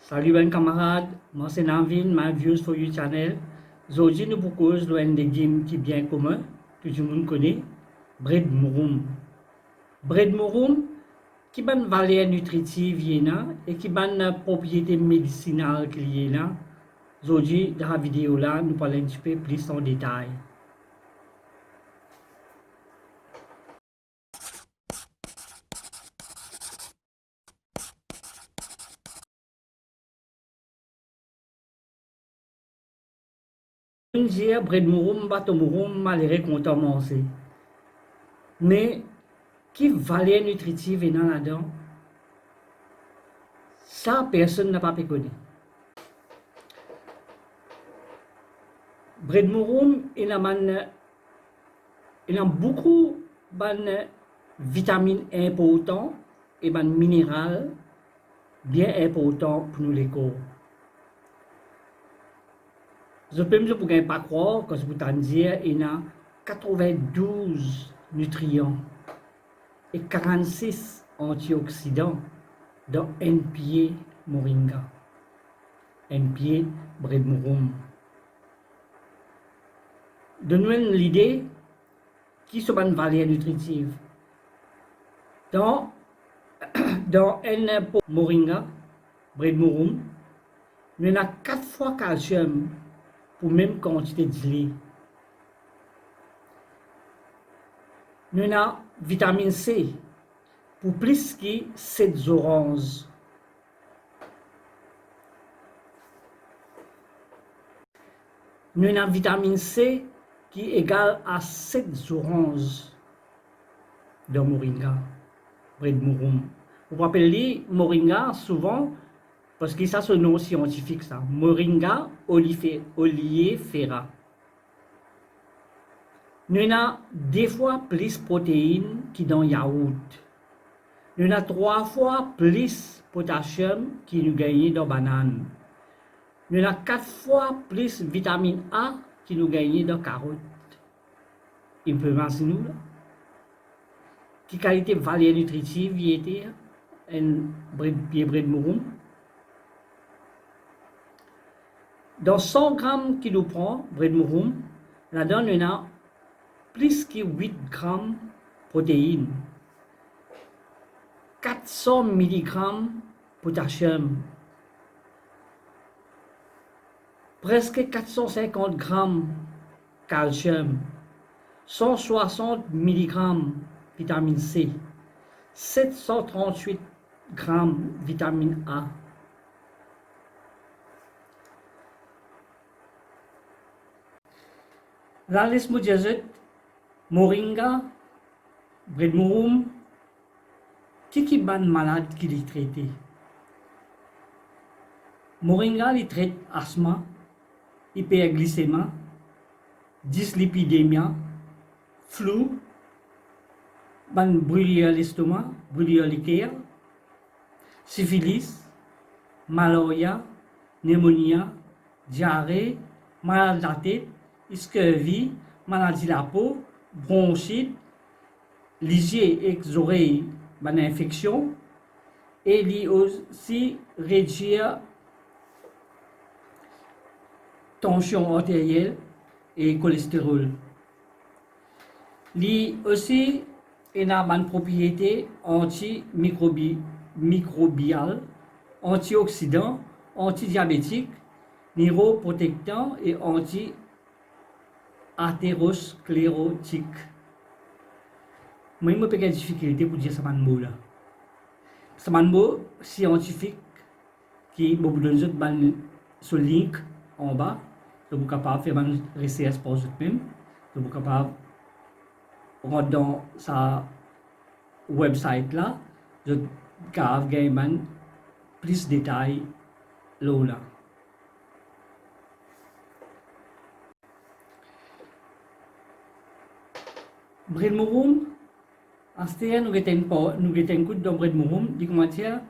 Salut ben camarades, moi c'est Navin, my views for you channel. Aujourd'hui nous proposons l'un des légumes qui est bien commun, que tout le monde connaît, bread mouroum. Bread mouroum, qui a une valeur nutritive et qui a une propriété médicinale qui est là. Aujourd'hui, dans la vidéo là, nous parlons un petit peu plus en détail. Dire bread mouroum, bateau mouroum, malgré qu'on t'a mangé. Mais, qui valeur nutritive est dans là-dedans? Ça, personne n'a pas pu connaître. Bread mouroum, il a beaucoup de vitamines importantes et de minéraux bien importants pour nous les corps. Je peux me dire pas croire que je peux dire il y a 92 nutriments et 46 antioxydants dans un pied moringa, un pied bread mouroum. Donne-nous l'idée qui sont une valeur nutritive. Dans un pot moringa, bread mouroum, nous avons 4 fois calcium pour même quantité de lait. Nous avons vitamine C pour plus que 7 oranges. Nous avons vitamine C qui est égale à 7 oranges de moringa, bread mouroum. Vous vous rappelez, moringa, souvent, parce que ça c'est un nom scientifique, ça, Moringa oleifera. Nous avons 2 fois plus de protéines que dans le yaourt. Nous avons 3 fois plus de potassium que nous gagnons dans la banane. Nous avons 4 fois plus de vitamine A que nous gagnons dans la carotte. Il peut imaginer nous là. Quelle qualité de valeur nutritive y était un bread mouroum? Dans 100 grammes qu'il nous prend, bread mouroum, là-dedans, nous avons plus que 8 grammes de protéines, 400 mg de potassium, presque 450 grammes de calcium, 160 mg de vitamine C, 738 grammes de vitamine A. Là, laisse-moi dire, moringa, bread mouroum, qui est malade qui les traite? Moringa, il traite asthme, hyperglycémie, dyslipidémie, flou, brûlure à l'estomac, brûlure à l'équerre, syphilis, malaria, pneumonie, diarrhée, maladie de la tête, scurvy, maladie de la peau, bronchite, les yeux et les oreilles, une infection, et il aussi réduire tension artérielle et cholestérol. Il aussi a une propriété antimicrobiale, antioxydant, antidiabétique, neuroprotectant et anti-athérosclérotique. Moi, je n'ai pas de difficulté pour dire ce mot là. C'est un mot scientifique qui vous donne ce link en bas. Vous êtes capable de faire une recherche pour vous-même. Vous êtes capable de rentrer dans sa website là. Vous êtes capable de gagner plus de détails là. Bread mouroum, en ce temps, nous avons un coup de bread mouroum, dit comment dire,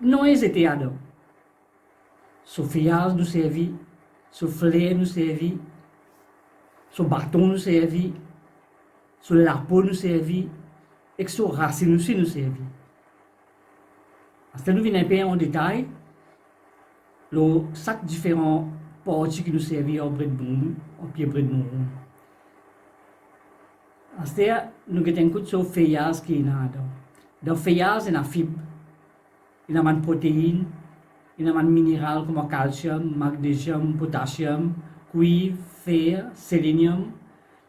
non hésitez à donc. Son feuillage nous servit, son fleur nous servit, son bâton nous servit, son peau nous servit, et son racine aussi nous servit. Parce que nous venons un peu en détail, chaque différent parties qui nous servent au bread boom, au pied bread boom. Parce que nous avons un coup de feuillage qui est là. Dans le feuillage, il y a la fibre, il y a des protéines, il y a des minéraux comme calcium, magnésium, potassium, cuivre, fer, sélénium.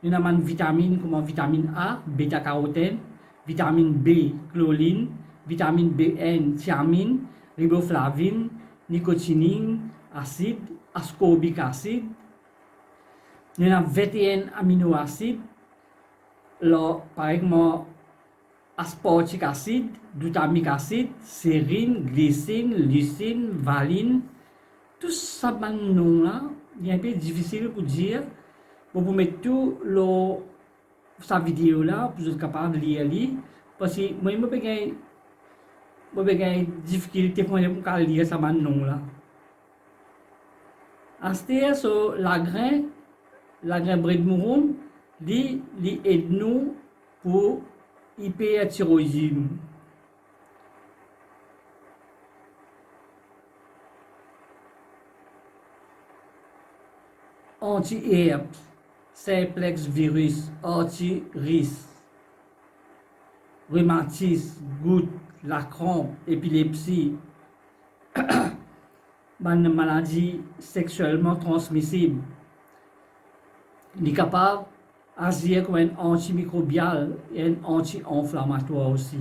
Il y a des vitamines comme vitamine A, bêta-carotène, vitamine B, choline, vitamine BN, thiamine, riboflavine, nicotinine, acide, ascorbic acide. Il y a 21 aminoacides, par exemple, aspartic acide, glutamic acide, sérine, glycine, leucine, valine. Tout ça, nom-là, il est un peu difficile pour dire. Pour vous mettre tout sa vidéo là, pour être capable de lire. Parce que moi, je n'ai pas de difficulté pour lire ça nom-là. Astéa, sur la graine bread mouron, li aide nous pour hyperthyroïdisme. Anti-herpes, simplex virus, anti-RIS, rhumatisme, goutte, la crampe, épilepsie, maladie sexuellement transmissible. Il est capable d'agir comme un antimicrobial et un anti-inflammatoire aussi.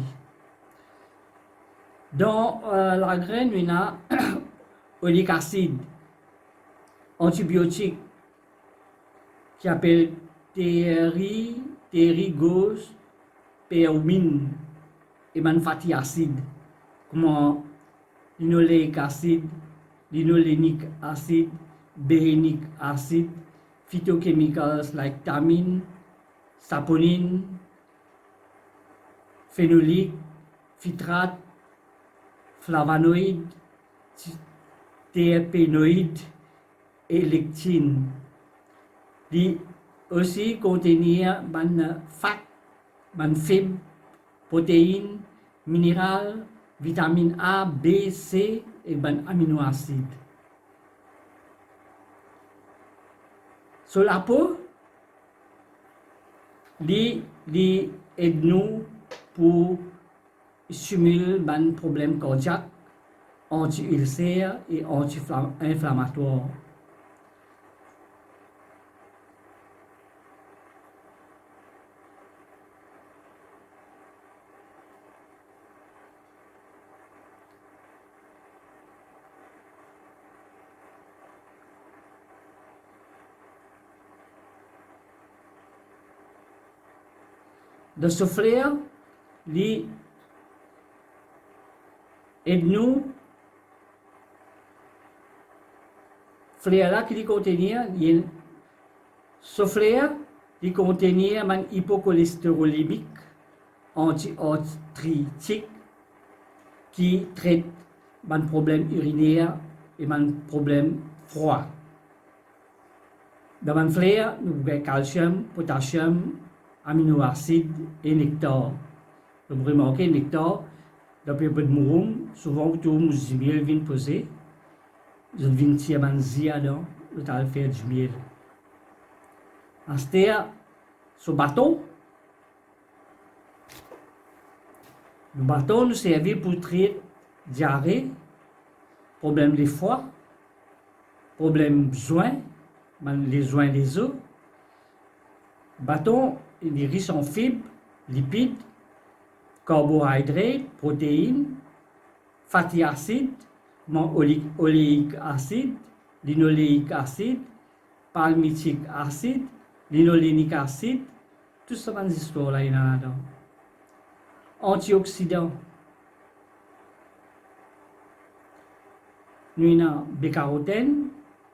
Dans la graine, il y a oléique acide, antibiotique, qui s'appelle terrigospermine et fatty acide, comme linoléique acide, linolénique acide, bérénique acide, phytochemicals like tamine, saponine, phénolique, phytrate, flavonoïdes, terpénoïdes et lectine. Il aussi contenir fat, fibres, protéines, minéraux, vitamines A, B, C et aminoacides. Sur la peau, il aide nous pour stimuler les problèmes cardiaques, anti-ulcères et anti-inflammatoires. De ce flair, il aide nous. Flair là qui contient, ce flair il contient un hypocholestérolémique anti-arthritique qui traite un problème urinaire et un problème froid. Dans le flair, nous avons calcium, potassium, aminoacides et nectar. Vous remarquez, nectar, dans le peu de mouroum, souvent, tout le monde vient poser. Je viens tirer un zia dans le tal faire du miel. Ensuite, ce bâton, le bâton nous sert pour traiter diarrhée, problème des foies, problème joints, les joints des os. Le bâton il est riche en fibres, lipides, carbohydrates, protéines, fatty acides, oléique acide, linoléique acide, palmitique acide, linolénique acide, tout ça dans l'histoire là, il y en a dedans. Antioxydants. Nous avons bêta-carotène,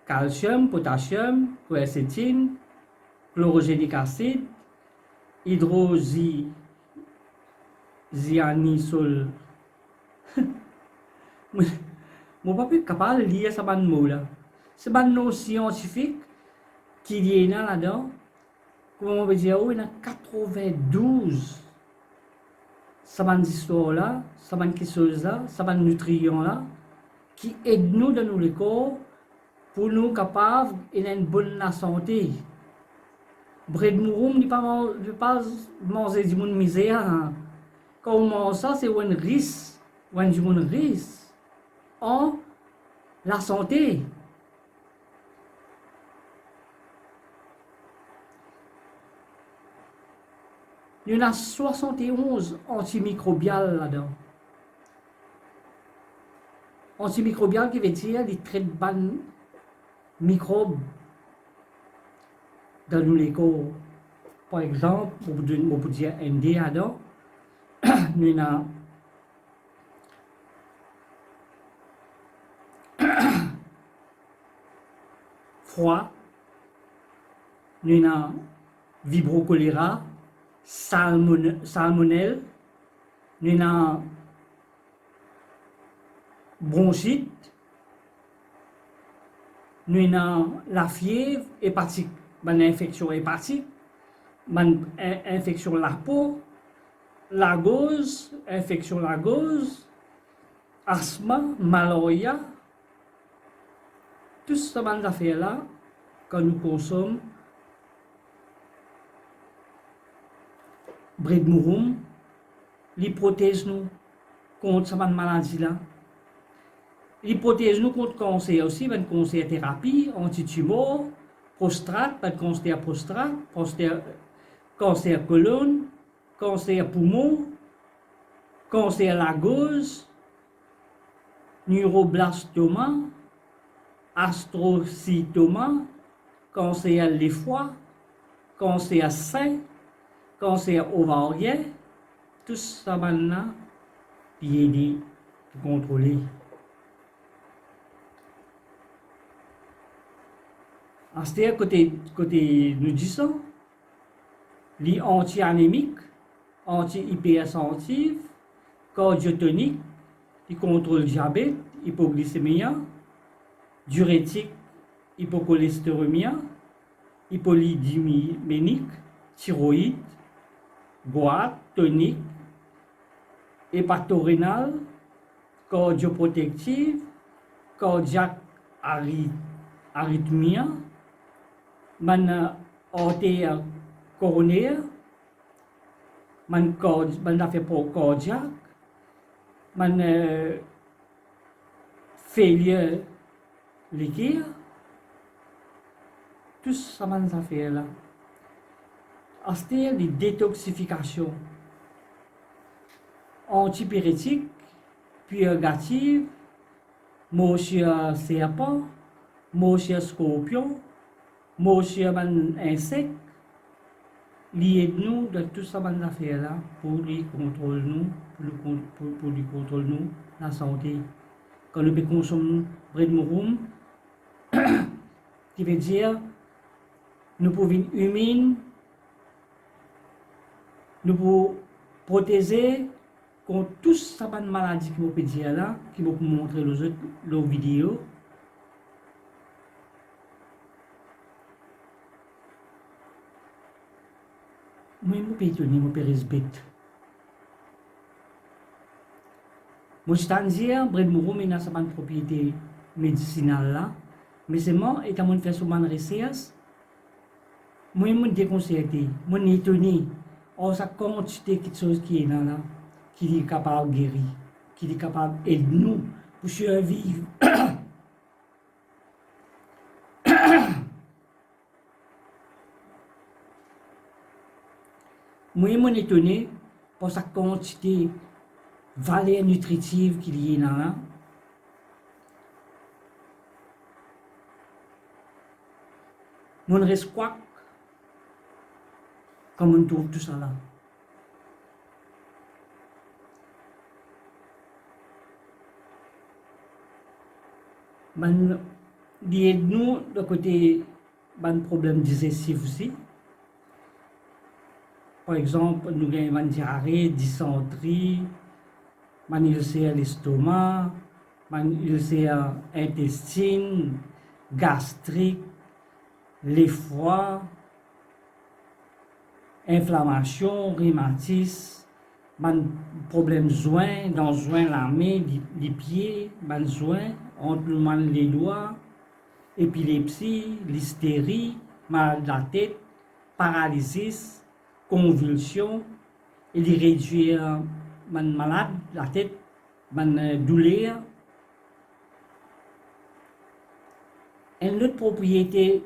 calcium, potassium, quercétine, chlorogénique acide, hydroxyanisole. Mon papa est capable de lire ce mot là. C'est un nom scientifique qui est là-dedans. Comment on peut dire, il y a 92 ça van histoire là, ça van quelque chose là, ça van nutriments là, qui aident nous dans nos corps pour nous capables d'une bonne santé. Bread mouroum n'est pas manger du monde misère. Quand on mange ça, c'est un risque, un risque en la santé. Il y en a 71 antimicrobiales là-dedans. Antimicrobial qui veut dire les traits de bonnes microbes dans les corps. Par exemple, on peut dire ND là-dedans, il y en a froid, il y en a vibrocholéra, salmonelle, il y en a bronchite, il y en a la fièvre hépatique, une infection hépatique, une infection de la peau, la gauze, infection de la gauze, asthme, malaria, tout ce genre d'affaires-là, quand nous consommons bread mouroum, les protège nous contre cette maladie-là. Les protège nous contre le cancer aussi, une cancer thérapie, antitumeur, prostate, pas de cancer prostate, cancer colonne, cancer poumon, cancer la gauze, neuroblastoma, astrocytoma, cancer les foie, cancer sein, cancer ovarien, tout ça maintenant, puis aider à contrôler. C'est-à-dire côté nous disons, les anti-anémiques, anti-hypersensitifs, cardiotoniques, qui contrôlent le diabète, hypoglycémie, diurétique, hypocholestérémie, hypolidémique, thyroïde, goitre, tonique, hépatorénal, cardioprotective, cardiaque arythmie, artère coronaire, affaire pour cardiaque, failure liquide, tout ça affaire là. C'est des détoxifications antipyrétiques, purgatives, motion serpent, motion scorpion, motion insecte, liés de nous de tout ça affaire là pour les contrôler nous, pour les contrôler nous la santé. Quand nous consommons bread mouroum, qui veut dire nous pouvons humide, nous pouvons protéger contre tout ça de maladie qui peut dire là, qui vont montrer leurs vidéos. Moi, je peux étonner, je peux respecter. Moi, je t'en dis, bread mouroum, il a sa propriété médicinale là, mais c'est moi, et quand on fait souvent une recherche, moi, je me déconcerté, je me étonné. Oh, sa quantité de choses qui est là, qui est capable de guérir, qui est capable d'aider nous pour survivre. Moi, je suis étonné par sa quantité de valeur nutritive qu'il y a là. Mon reste quoi comme on trouve tout ça là. Il y a nous de côté un problème digestif aussi. Par exemple, nous avons une diarrhée, dysenterie, une ulcère à l'estomac, une ulcère intestine, gastrique, les foies, inflammation, rhumatisme, ban problème joint, dans joint la main, les pieds, ban joint, entre les doigts, épilepsie, l'hystérie, mal de la tête, paralysie, convulsion, et les réduire ban malade, la tête, ban douleur. Une autre propriété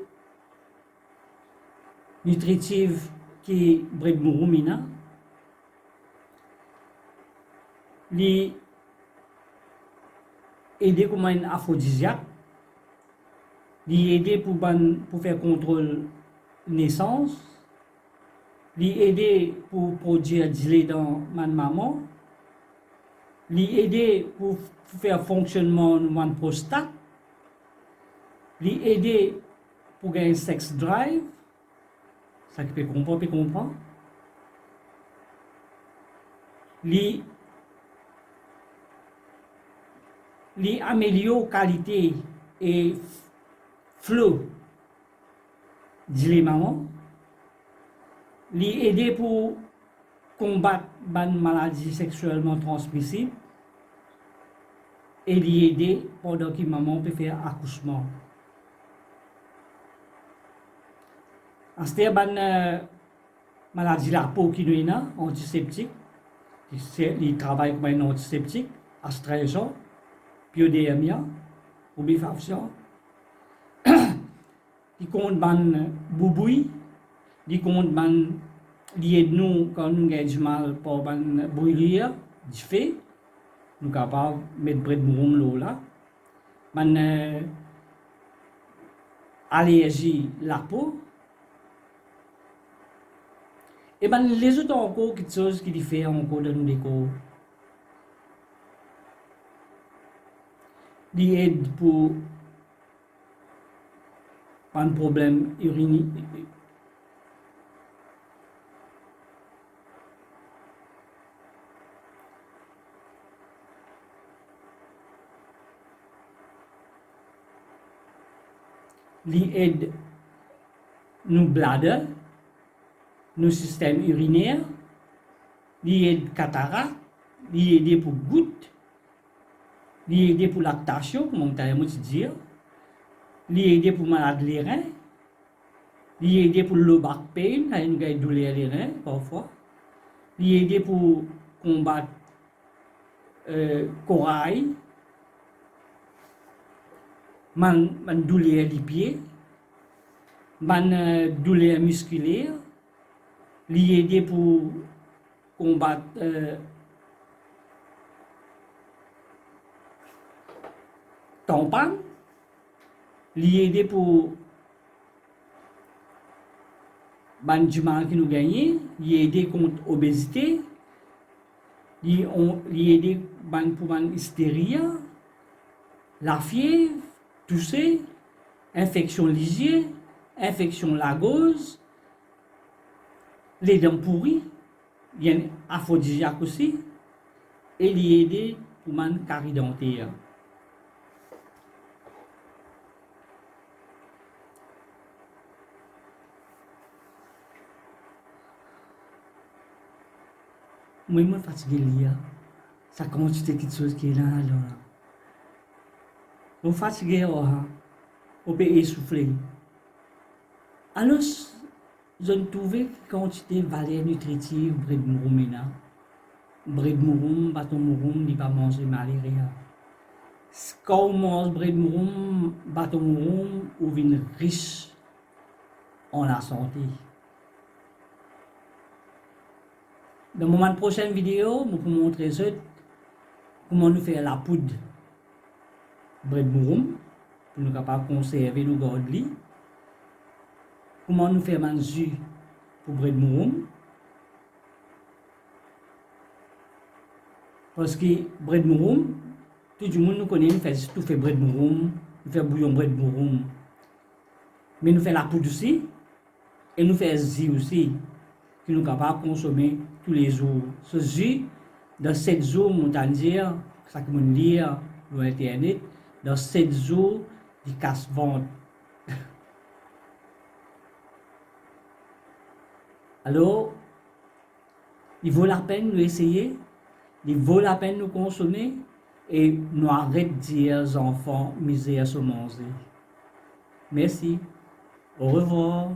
nutritive qui est bread mourumina, li aider comme un aphrodisiaque, li aider pour faire contrôle naissance, li aider pour produire du lait dans ma maman, li aider pour faire fonctionnement de ma prostate, li aider pour gagner sex drive, ça qui peut comprendre, li améliore qualité et flow du lait maman, li aider pour combattre une maladie sexuellement transmissible et li aider pendant que maman peut faire accouchement. C'est une maladie de la peau qui nous est antiseptique, qui travaille comme un antiseptique, astringent, piodémia, ou bifaftion, qui compte ban bouboui, qui compte ban lié de nous quand nous avons du mal pour ban brûlure, du fait, nous sommes capables de mettre près de l'eau là, ban allergie la peau. Et ben les autres encore quelque chose qui diffère encore de nous déco. Ils aident pour un problème urinaire. Ils aident nos bladder, nos systèmes urinaires, ils aident cataracte, ils aident pour goutte, ils aident pour lactation, comme on t'a dit, ils aident pour malade les reins, ils aident pour le back pain, une douleur les reins parfois, ils aident pour combattre corail, man douleur des pieds, man douleur musculaire, li aider pour combattre tampon, li aider pour ban du mal qui nous gagne, li aider contre obésité, li aider pour ban hystérie, la fièvre, tousser, infection lisier, infection lagose, les dents pourries, il y a un aphrodisiaque aussi, et il aider pour man carie dentaire. Moi, je suis fatigué de lire. Ça commence à quelque chose qui est là, alors. Je suis fatigué, on peut essouffler. Alors, je trouve quantité de valeur nutritive bread mourumina. Bread mourum, bâton mourum, il va manger malaria. Quand on mange bread mourum, bâton mourum, on vient riche en la santé. Dans ma prochaine vidéo, je vais vous montrer comment nous faire la poudre bread mourum pour nous capables conserver nos gardes. Comment nous faire un jus pour bread mourum. Parce que bread mourum, tout le monde nous connaît, nous fait tout fait bread mourum, nous fait bouillon bread mourum. Mais nous fait la poudre aussi, et nous fait jus aussi, que nous sommes capables de consommer tous les jours. Ce jus, dans 7 jours, on va dire, ça que nous lire sur Internet, dans 7 jours, il casse-ventre. Alors, Il vaut la peine de nous essayer, il vaut la peine de nous consommer, et nous arrêter de dire aux enfants, misère se manger. Merci. Au revoir.